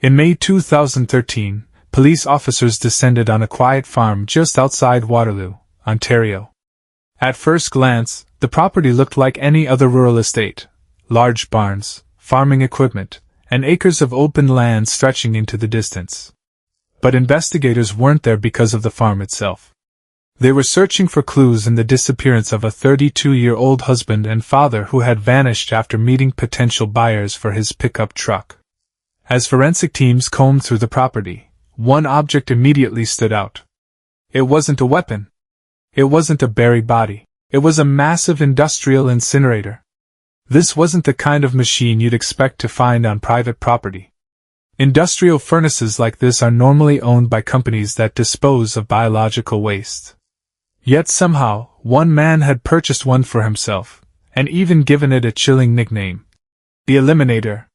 In May 2013, police officers descended on a quiet farm just outside Waterloo, Ontario. At first glance, the property looked like any other rural estate: large barns, farming equipment, and acres of open land stretching into the distance. But investigators weren't there because of the farm itself. They were searching for clues in the disappearance of a 32-year-old husband and father who had vanished after meeting potential buyers for his pickup truck. As forensic teams combed through the property, one object immediately stood out. It wasn't a weapon. It wasn't a buried body. It was a massive industrial incinerator. This wasn't the kind of machine you'd expect to find on private property. Industrial furnaces like this are normally owned by companies that dispose of biological waste. Yet somehow, one man had purchased one for himself, and even given it a chilling nickname: the Eliminator.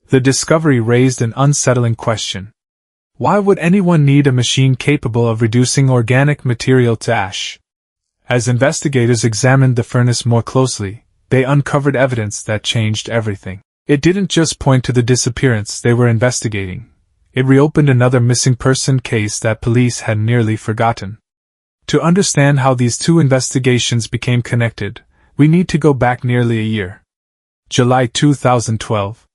The discovery raised an unsettling question. Why would anyone need a machine capable of reducing organic material to ash? As investigators examined the furnace more closely, they uncovered evidence that changed everything. It didn't just point to the disappearance they were investigating. It reopened another missing person case that police had nearly forgotten. To understand how these two investigations became connected, we need to go back nearly a year. July 2012.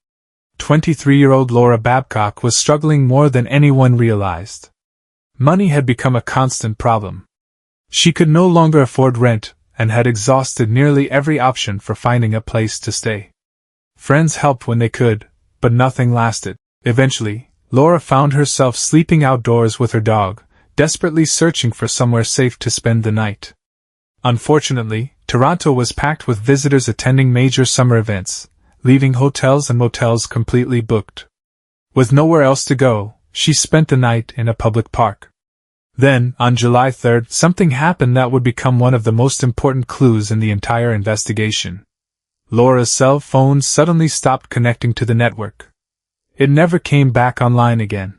23-year-old Laura Babcock was struggling more than anyone realized. Money had become a constant problem. She could no longer afford rent, and had exhausted nearly every option for finding a place to stay. Friends helped when they could, but nothing lasted. Eventually, Laura found herself sleeping outdoors with her dog, desperately searching for somewhere safe to spend the night. Unfortunately, Toronto was packed with visitors attending major summer events, leaving hotels and motels completely booked. With nowhere else to go, she spent the night in a public park. Then, on July 3rd, something happened that would become one of the most important clues in the entire investigation. Laura's cell phone suddenly stopped connecting to the network. It never came back online again.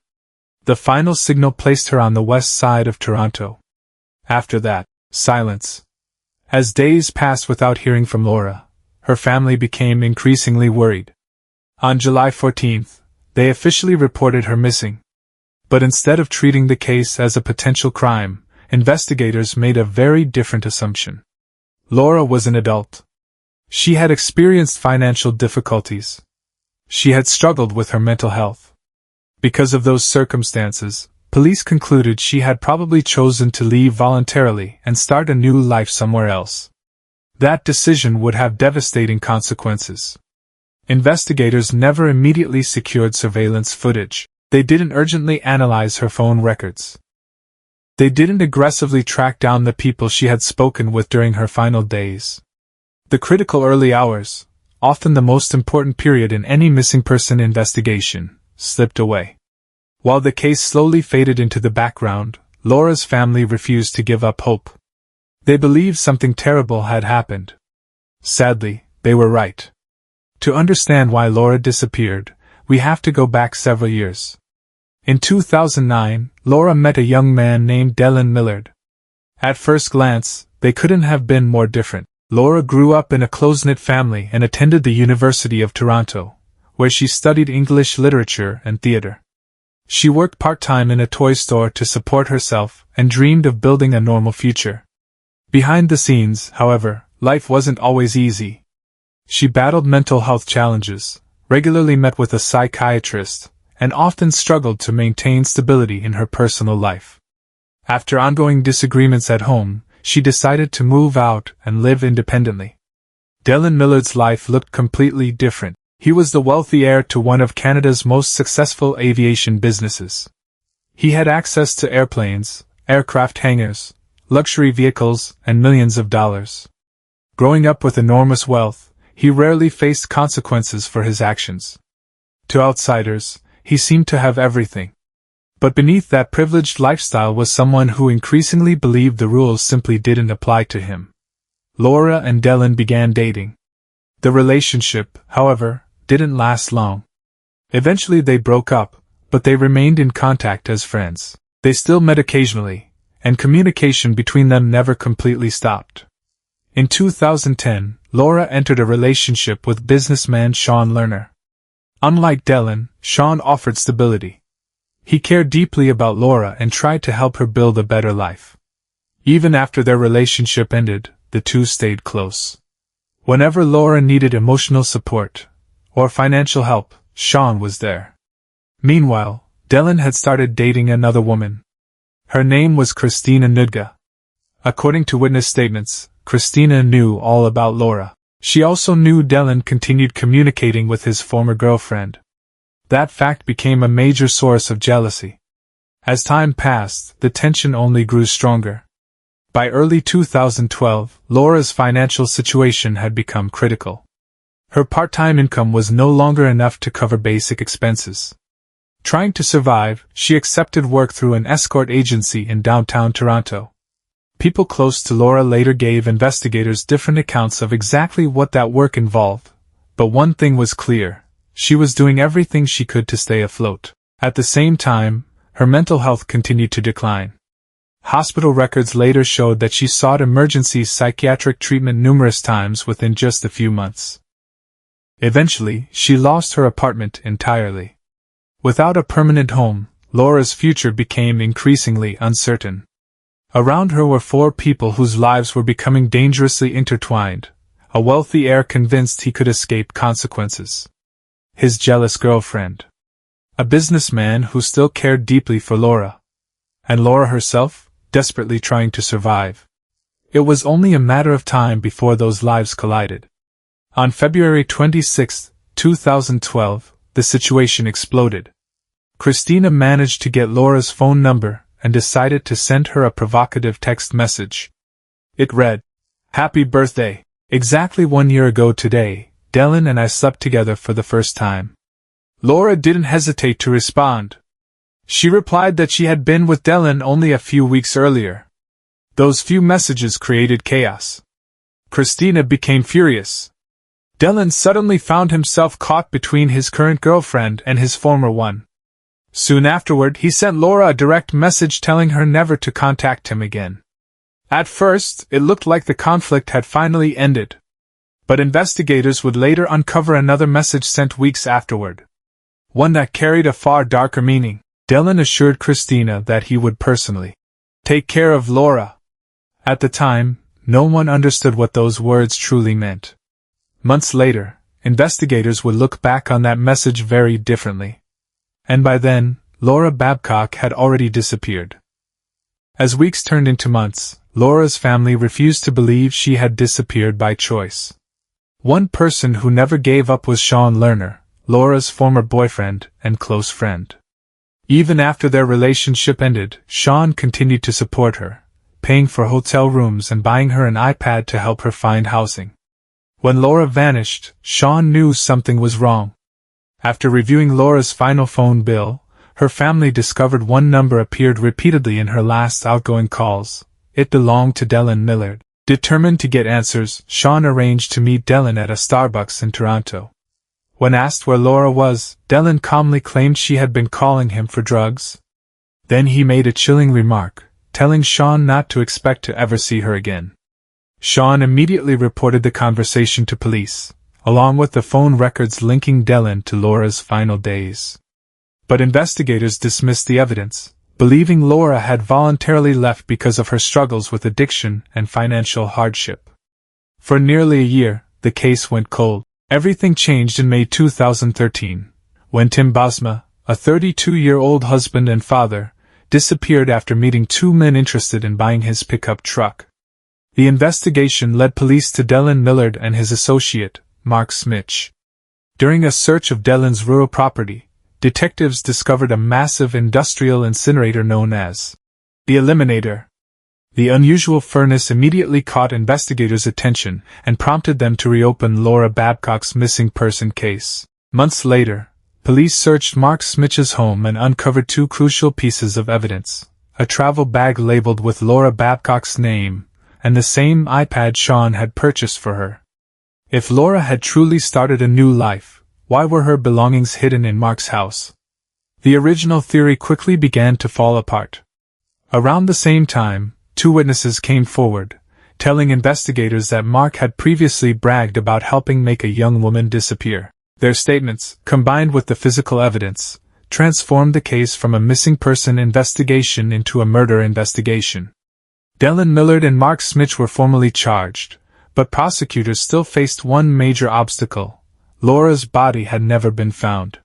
The final signal placed her on the west side of Toronto. After that, silence. As days passed without hearing from Laura, her family became increasingly worried. On July 14th, they officially reported her missing. But instead of treating the case as a potential crime, investigators made a very different assumption. Laura was an adult. She had experienced financial difficulties. She had struggled with her mental health. Because of those circumstances, police concluded she had probably chosen to leave voluntarily and start a new life somewhere else. That decision would have devastating consequences. Investigators never immediately secured surveillance footage. They didn't urgently analyze her phone records. They didn't aggressively track down the people she had spoken with during her final days. The critical early hours, often the most important period in any missing person investigation, slipped away. While the case slowly faded into the background, Laura's family refused to give up hope. They believed something terrible had happened. Sadly, they were right. To understand why Laura disappeared, we have to go back several years. In 2009, Laura met a young man named Dylan Millard. At first glance, they couldn't have been more different. Laura grew up in a close-knit family and attended the University of Toronto, where she studied English literature and theater. She worked part-time in a toy store to support herself and dreamed of building a normal future. Behind the scenes, however, life wasn't always easy. She battled mental health challenges, regularly met with a psychiatrist, and often struggled to maintain stability in her personal life. After ongoing disagreements at home, she decided to move out and live independently. Dylan Millard's life looked completely different. He was the wealthy heir to one of Canada's most successful aviation businesses. He had access to airplanes, aircraft hangars, luxury vehicles, and millions of dollars. Growing up with enormous wealth, he rarely faced consequences for his actions. To outsiders, he seemed to have everything. But beneath that privileged lifestyle was someone who increasingly believed the rules simply didn't apply to him. Laura and Dylan began dating. The relationship, however, didn't last long. Eventually they broke up, but they remained in contact as friends. They still met occasionally, and communication between them never completely stopped. In 2010, Laura entered a relationship with businessman Sean Lerner. Unlike Dylan, Sean offered stability. He cared deeply about Laura and tried to help her build a better life. Even after their relationship ended, the two stayed close. Whenever Laura needed emotional support or financial help, Sean was there. Meanwhile, Dylan had started dating another woman. Her name was Christina Nudga. According to witness statements, Christina knew all about Laura. She also knew Dylan continued communicating with his former girlfriend. That fact became a major source of jealousy. As time passed, the tension only grew stronger. By early 2012, Laura's financial situation had become critical. Her part-time income was no longer enough to cover basic expenses. Trying to survive, she accepted work through an escort agency in downtown Toronto. People close to Laura later gave investigators different accounts of exactly what that work involved, but one thing was clear: she was doing everything she could to stay afloat. At the same time, her mental health continued to decline. Hospital records later showed that she sought emergency psychiatric treatment numerous times within just a few months. Eventually, she lost her apartment entirely. Without a permanent home, Laura's future became increasingly uncertain. Around her were four people whose lives were becoming dangerously intertwined: a wealthy heir convinced he could escape consequences, his jealous girlfriend, a businessman who still cared deeply for Laura, and Laura herself, desperately trying to survive. It was only a matter of time before those lives collided. On February 26, 2012, the situation exploded. Christina managed to get Laura's phone number and decided to send her a provocative text message. It read, "Happy birthday! Exactly 1 year ago today, Dylan and I slept together for the first time." Laura didn't hesitate to respond. She replied that she had been with Dylan only a few weeks earlier. Those few messages created chaos. Christina became furious. Dylan suddenly found himself caught between his current girlfriend and his former one. Soon afterward, he sent Laura a direct message telling her never to contact him again. At first, it looked like the conflict had finally ended. But investigators would later uncover another message sent weeks afterward. One that carried a far darker meaning. Dylan assured Christina that he would personally take care of Laura. At the time, no one understood what those words truly meant. Months later, investigators would look back on that message very differently. And by then, Laura Babcock had already disappeared. As weeks turned into months, Laura's family refused to believe she had disappeared by choice. One person who never gave up was Sean Lerner, Laura's former boyfriend and close friend. Even after their relationship ended, Sean continued to support her, paying for hotel rooms and buying her an iPad to help her find housing. When Laura vanished, Sean knew something was wrong. After reviewing Laura's final phone bill, her family discovered one number appeared repeatedly in her last outgoing calls. It belonged to Dylan Millard. Determined to get answers, Sean arranged to meet Dylan at a Starbucks in Toronto. When asked where Laura was, Dylan calmly claimed she had been calling him for drugs. Then he made a chilling remark, telling Sean not to expect to ever see her again. Sean immediately reported the conversation to police, along with the phone records linking Dylan to Laura's final days. But investigators dismissed the evidence, believing Laura had voluntarily left because of her struggles with addiction and financial hardship. For nearly a year, the case went cold. Everything changed in May 2013, when Tim Bosma, a 32-year-old husband and father, disappeared after meeting two men interested in buying his pickup truck. The investigation led police to Dylan Millard and his associate, Mark Smich. During a search of Dylan's rural property, detectives discovered a massive industrial incinerator known as the Eliminator. The unusual furnace immediately caught investigators' attention and prompted them to reopen Laura Babcock's missing person case. Months later, police searched Mark Smich's home and uncovered two crucial pieces of evidence: a travel bag labeled with Laura Babcock's name, and the same iPad Sean had purchased for her. If Laura had truly started a new life, why were her belongings hidden in Mark's house? The original theory quickly began to fall apart. Around the same time, two witnesses came forward, telling investigators that Mark had previously bragged about helping make a young woman disappear. Their statements, combined with the physical evidence, transformed the case from a missing person investigation into a murder investigation. Dylan Millard and Mark Smich were formally charged, but prosecutors still faced one major obstacle: Laura's body had never been found.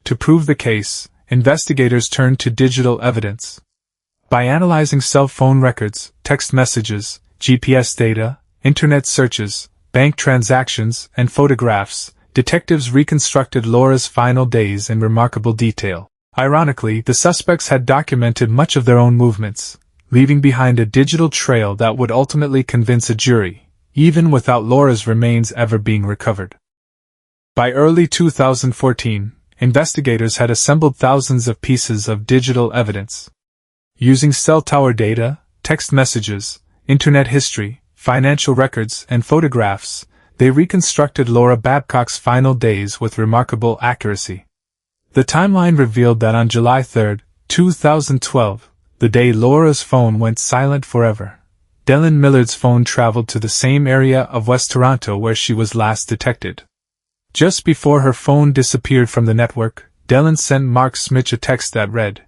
To prove the case, investigators turned to digital evidence. By analyzing cell phone records, text messages, GPS data, internet searches, bank transactions, and photographs, detectives reconstructed Laura's final days in remarkable detail. Ironically, the suspects had documented much of their own movements, leaving behind a digital trail that would ultimately convince a jury, even without Laura's remains ever being recovered. By early 2014, investigators had assembled thousands of pieces of digital evidence. Using cell tower data, text messages, internet history, financial records, and photographs, they reconstructed Laura Babcock's final days with remarkable accuracy. The timeline revealed that on July 3, 2012, the day Laura's phone went silent forever, Dylan Millard's phone traveled to the same area of West Toronto where she was last detected. Just before her phone disappeared from the network, Dylan sent Mark Smich a text that read,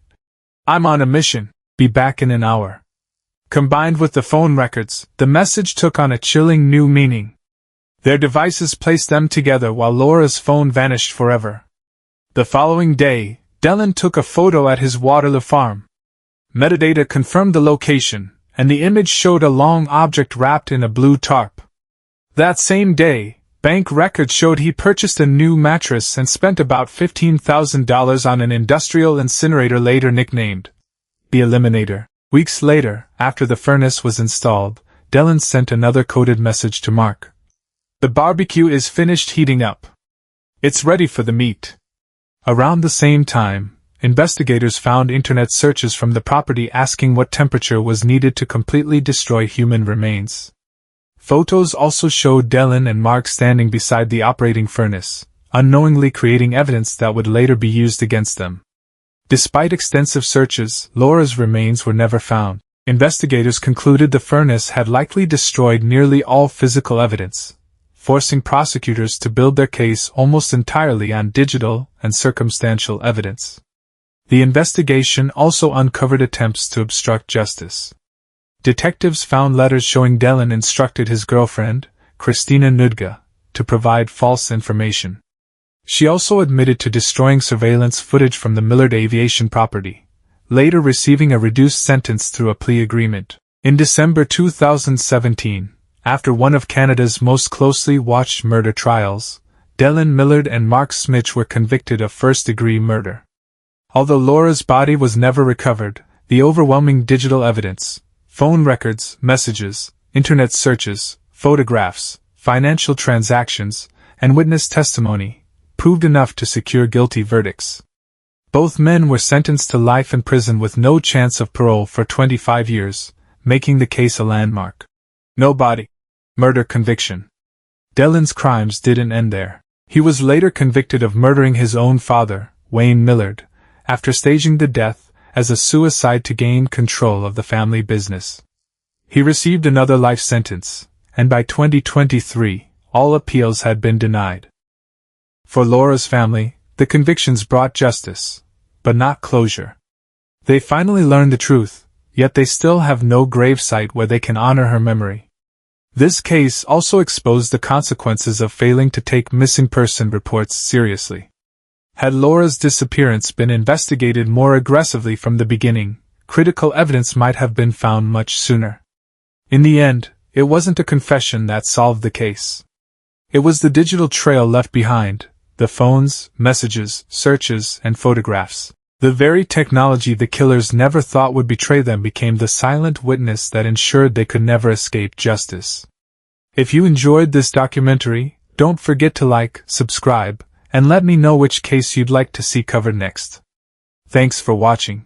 "I'm on a mission, be back in an hour." Combined with the phone records, the message took on a chilling new meaning. Their devices placed them together while Laura's phone vanished forever. The following day, Dylan took a photo at his Waterloo farm. Metadata confirmed the location, and the image showed a long object wrapped in a blue tarp. That same day, bank records showed he purchased a new mattress and spent about $15,000 on an industrial incinerator later nicknamed the Eliminator. Weeks later, after the furnace was installed, Dylan sent another coded message to Mark. "The barbecue is finished heating up. It's ready for the meat." Around the same time, investigators found internet searches from the property asking what temperature was needed to completely destroy human remains. Photos also showed Dylan and Mark standing beside the operating furnace, unknowingly creating evidence that would later be used against them. Despite extensive searches, Laura's remains were never found. Investigators concluded the furnace had likely destroyed nearly all physical evidence, forcing prosecutors to build their case almost entirely on digital and circumstantial evidence. The investigation also uncovered attempts to obstruct justice. Detectives found letters showing Dylan instructed his girlfriend, Christina Nudga, to provide false information. She also admitted to destroying surveillance footage from the Millard Aviation property, later receiving a reduced sentence through a plea agreement. In December 2017, after one of Canada's most closely watched murder trials, Dylan Millard and Mark Smich were convicted of first-degree murder. Although Laura's body was never recovered, the overwhelming digital evidence, phone records, messages, internet searches, photographs, financial transactions, and witness testimony, proved enough to secure guilty verdicts. Both men were sentenced to life in prison with no chance of parole for 25 years, making the case a landmark. No body. Murder conviction. Dylan's crimes didn't end there. He was later convicted of murdering his own father, Wayne Millard, after staging the death as a suicide to gain control of the family business. He received another life sentence, and by 2023, all appeals had been denied. For Laura's family, the convictions brought justice, but not closure. They finally learned the truth, yet they still have no gravesite where they can honor her memory. This case also exposed the consequences of failing to take missing person reports seriously. Had Laura's disappearance been investigated more aggressively from the beginning, critical evidence might have been found much sooner. In the end, it wasn't a confession that solved the case. It was the digital trail left behind, the phones, messages, searches, and photographs. The very technology the killers never thought would betray them became the silent witness that ensured they could never escape justice. If you enjoyed this documentary, don't forget to like, subscribe, and let me know which case you'd like to see covered next. Thanks for watching.